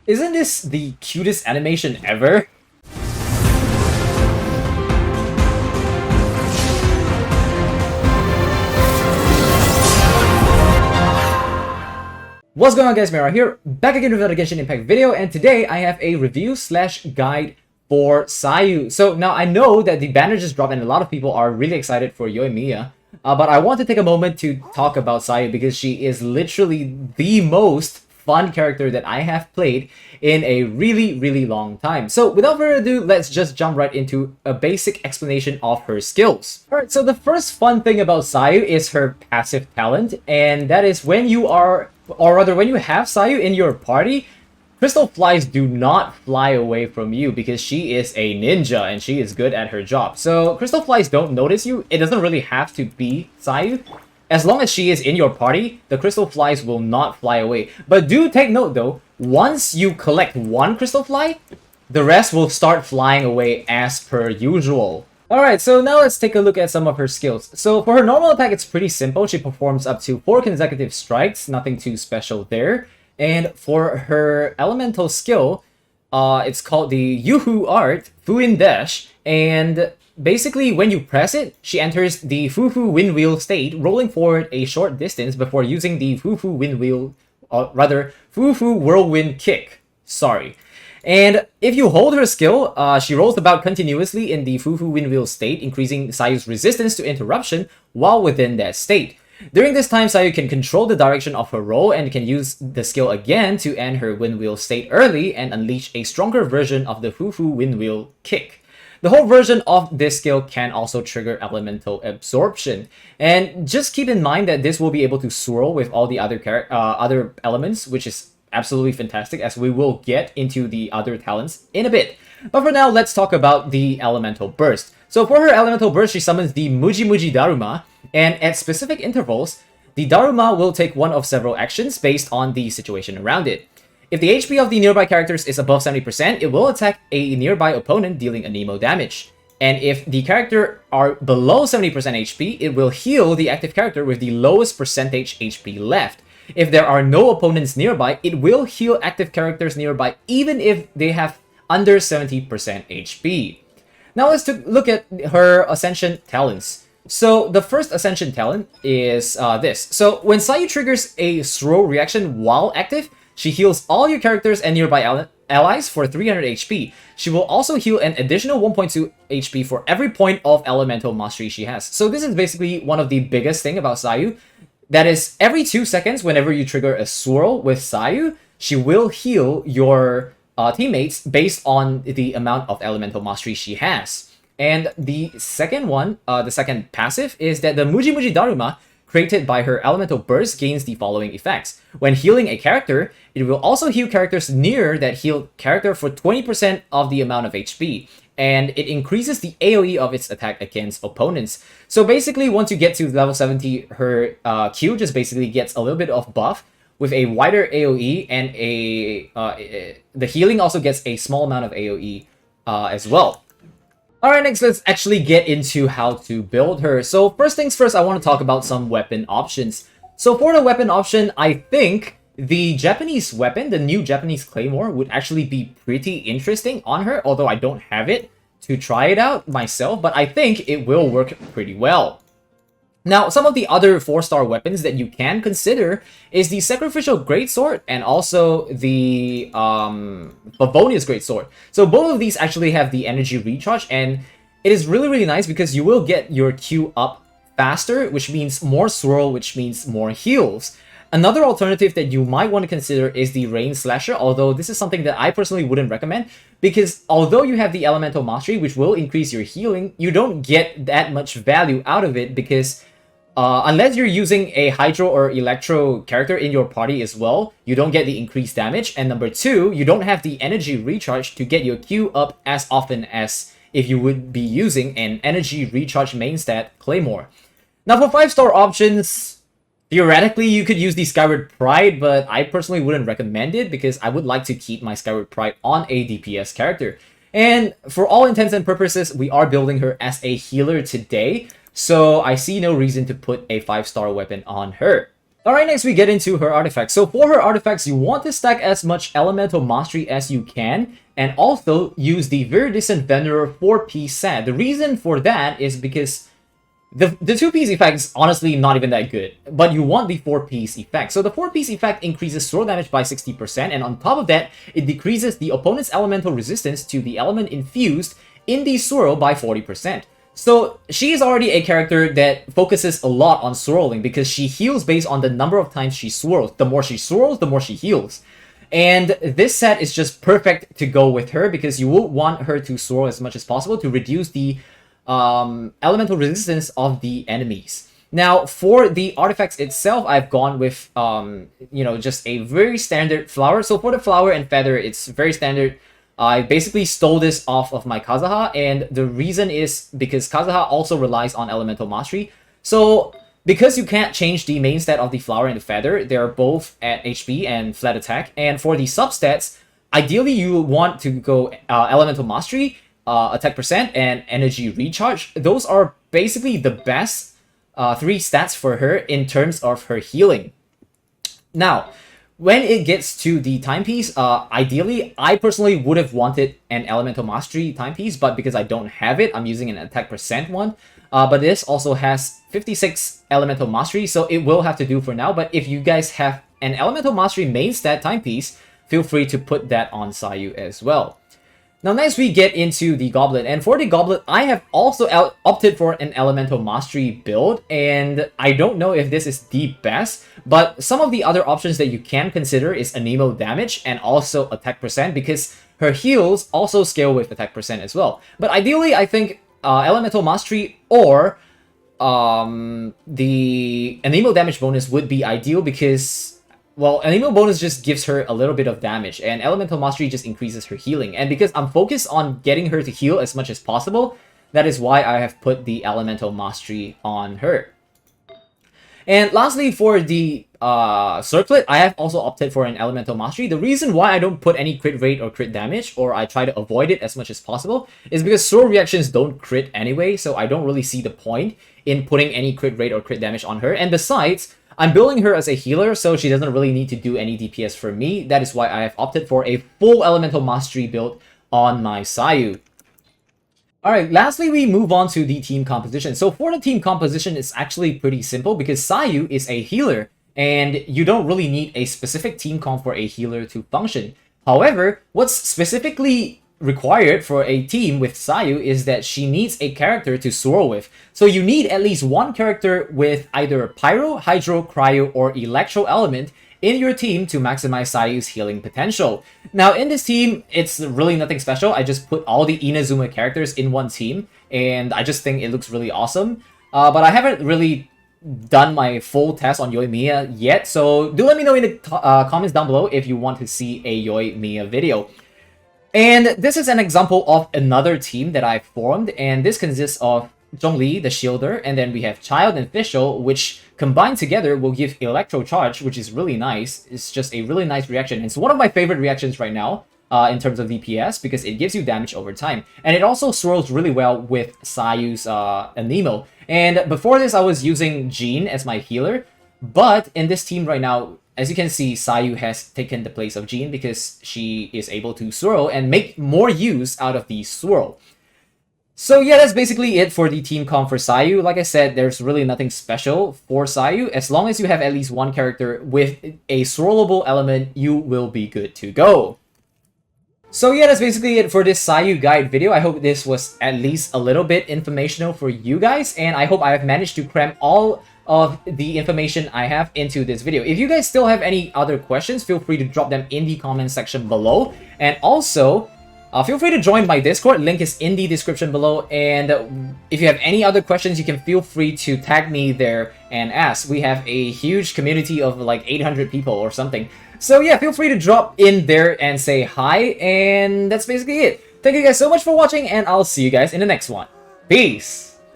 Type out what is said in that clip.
Isn't this the cutest animation ever? What's going on, guys? Mira here, back again with another Genshin Impact video, and today I have a review slash guide for Sayu. So now I know that the banner just dropped and a lot of people are really excited for Yoimiya, but I want to take a moment to talk about Sayu because she is literally the most fun character that I have played in a really long time. So without further ado, let's just jump right into a basic explanation of her skills. Alright, so the first fun thing about Sayu is her passive talent, and that is when you are, or rather when you have Sayu in your party, crystal flies do not fly away from you because she is a ninja and she is good at her job. So crystal flies don't notice you. It doesn't really have to be Sayu. As long as she is in your party, the crystal flies will not fly away. But do take note though, once you collect one crystal fly, the rest will start flying away as per usual. Alright, so now let's take a look at some of her skills. So for her normal attack, it's pretty simple. She performs up to 4 consecutive strikes, nothing too special there. And for her elemental skill, it's called the Yuhu art, Fuin Dash, and basically, when you press it, she enters the Fufu Windwheel state, rolling forward a short distance before using the Fufu Windwheel, Fufu Whirlwind Kick. Sorry. And if you hold her skill, she rolls about continuously in the Fufu Windwheel state, increasing Sayu's resistance to interruption while within that state. During this time, Sayu can control the direction of her roll and can use the skill again to end her Windwheel state early and unleash a stronger version of the Fufu Windwheel Kick. The whole version of this skill can also trigger elemental absorption. And just keep in mind that this will be able to swirl with all the other elements, which is absolutely fantastic, as we will get into the other talents in a bit. But for now, let's talk about the elemental burst. So for her elemental burst, she summons the Muji Muji Daruma, and at specific intervals, the Daruma will take one of several actions based on the situation around it. If the HP of the nearby characters is above 70%, it will attack a nearby opponent, dealing Anemo damage. And if the character are below 70% HP, it will heal the active character with the lowest percentage HP left. If there are no opponents nearby, it will heal active characters nearby even if they have under 70% HP. Now let's look at her Ascension talents. So the first Ascension talent is this. So when Sayu triggers a throw reaction while active, she heals all your characters and nearby allies for 300 HP. She will also heal an additional 1.2 HP for every point of elemental mastery she has. So this is basically one of the biggest thing about Sayu. That is, every 2 seconds, whenever you trigger a swirl with Sayu, she will heal your teammates based on the amount of elemental mastery she has. And the second one, the second passive, is that the Muji Muji Daruma, created by her elemental burst, gains the following effects. When healing a character, it will also heal characters near that healed character for 20% of the amount of HP. And it increases the AoE of its attack against opponents. So basically, once you get to level 70, her Q just basically gets a little bit of buff with a wider AoE, and the healing also gets a small amount of AoE as well. Alright, next let's actually get into how to build her. So first things first, I want to talk about some weapon options. So for the weapon option, I think the Japanese weapon, the new Japanese Claymore, would actually be pretty interesting on her, although I don't have it to try it out myself, but I think it will work pretty well. Now, some of the other 4-star weapons that you can consider is the Sacrificial Greatsword and also the Favonius Greatsword. So both of these actually have the energy recharge, and it is really nice because you will get your Q up faster, which means more swirl, which means more heals. Another alternative that you might want to consider is the Rain Slasher, although this is something that I personally wouldn't recommend, because although you have the Elemental Mastery, which will increase your healing, you don't get that much value out of it because unless you're using a Hydro or Electro character in your party as well, you don't get the increased damage. And number 2, you don't have the energy recharge to get your Q up as often as if you would be using an energy recharge main stat Claymore. Now for 5-star options, theoretically you could use the Skyward Pride, but I personally wouldn't recommend it because I would like to keep my Skyward Pride on a DPS character. And for all intents and purposes, we are building her as a healer today, so I see no reason to put a 5-star weapon on her. Alright, next we get into her artifacts. So for her artifacts, you want to stack as much elemental mastery as you can, and also use the Viridescent Venerer 4-piece set. The reason for that is because the 2-piece effect is honestly not even that good, but you want the 4-piece effect. So the 4-piece effect increases swirl damage by 60%, and on top of that, it decreases the opponent's elemental resistance to the element infused in the swirl by 40%. So she is already a character that focuses a lot on swirling because she heals based on the number of times she swirls. The more she swirls, the more she heals. And this set is just perfect to go with her because you will want her to swirl as much as possible to reduce the elemental resistance of the enemies. Now, for the artifacts itself, I've gone with, just a very standard flower. So for the flower and feather, it's very standard. I basically stole this off of my Kazuha, and the reason is because Kazuha also relies on elemental mastery. So because you can't change the main stat of the flower and the feather, they're both at HP and flat attack. And for the substats, ideally you want to go elemental mastery, attack percent, and energy recharge. Those are basically the best 3 stats for her in terms of her healing. Now, when it gets to the timepiece, ideally, I personally would have wanted an elemental mastery timepiece, but because I don't have it, I'm using an attack percent one. But this also has 56 elemental mastery, so it will have to do for now. But if you guys have an elemental mastery main stat timepiece, feel free to put that on Sayu as well. Now next we get into the goblet, and for the goblet I have also opted for an elemental mastery build, and I don't know if this is the best, but some of the other options that you can consider is Anemo damage and also attack percent, because her heals also scale with attack percent as well. But ideally I think elemental mastery or the Anemo damage bonus would be ideal because, well, Anemo bonus just gives her a little bit of damage, and Elemental Mastery just increases her healing. And because I'm focused on getting her to heal as much as possible, that is why I have put the Elemental Mastery on her. And lastly, for the circlet, I have also opted for an Elemental Mastery. The reason why I don't put any crit rate or crit damage, or I try to avoid it as much as possible, is because sword reactions don't crit anyway, so I don't really see the point in putting any crit rate or crit damage on her. And besides, I'm building her as a healer, so she doesn't really need to do any DPS for me. That is why I have opted for a full Elemental Mastery build on my Sayu. Alright, lastly we move on to the team composition. So for the team composition, it's actually pretty simple because Sayu is a healer, and you don't really need a specific team comp for a healer to function. However, what's specifically required for a team with Sayu is that she needs a character to swirl with. So you need at least one character with either Pyro, Hydro, Cryo, or Electro element in your team to maximize Sayu's healing potential. Now in this team, it's really nothing special. I just put all the Inazuma characters in one team, and I just think it looks really awesome. But I haven't really done my full test on Yoimiya yet, so do let me know in the comments down below if you want to see a Yoimiya video. And this is an example of another team that I formed, and this consists of Zhongli, the Shielder, and then we have Child and Fischl, which combined together will give Electro Charge, which is really nice. It's just a really nice reaction. It's one of my favorite reactions right now in terms of DPS because it gives you damage over time. And it also swirls really well with Sayu's Anemo. And before this, I was using Jean as my healer, but in this team right now, as you can see, Sayu has taken the place of Jean because she is able to swirl and make more use out of the swirl. So yeah, that's basically it for the team comp for Sayu. Like I said, there's really nothing special for Sayu. As long as you have at least one character with a swirlable element, you will be good to go. So yeah, that's basically it for this Sayu guide video. I hope this was at least a little bit informational for you guys, and I hope I have managed to cram all of the information I have into this video. If you guys still have any other questions, feel free to drop them in the comment section below. And also, feel free to join my Discord. Link is in the description below. And if you have any other questions, you can feel free to tag me there and ask. We have a huge community of like 800 people or something. So yeah, feel free to drop in there and say hi. And that's basically it. Thank you guys so much for watching, and I'll see you guys in the next one. Peace!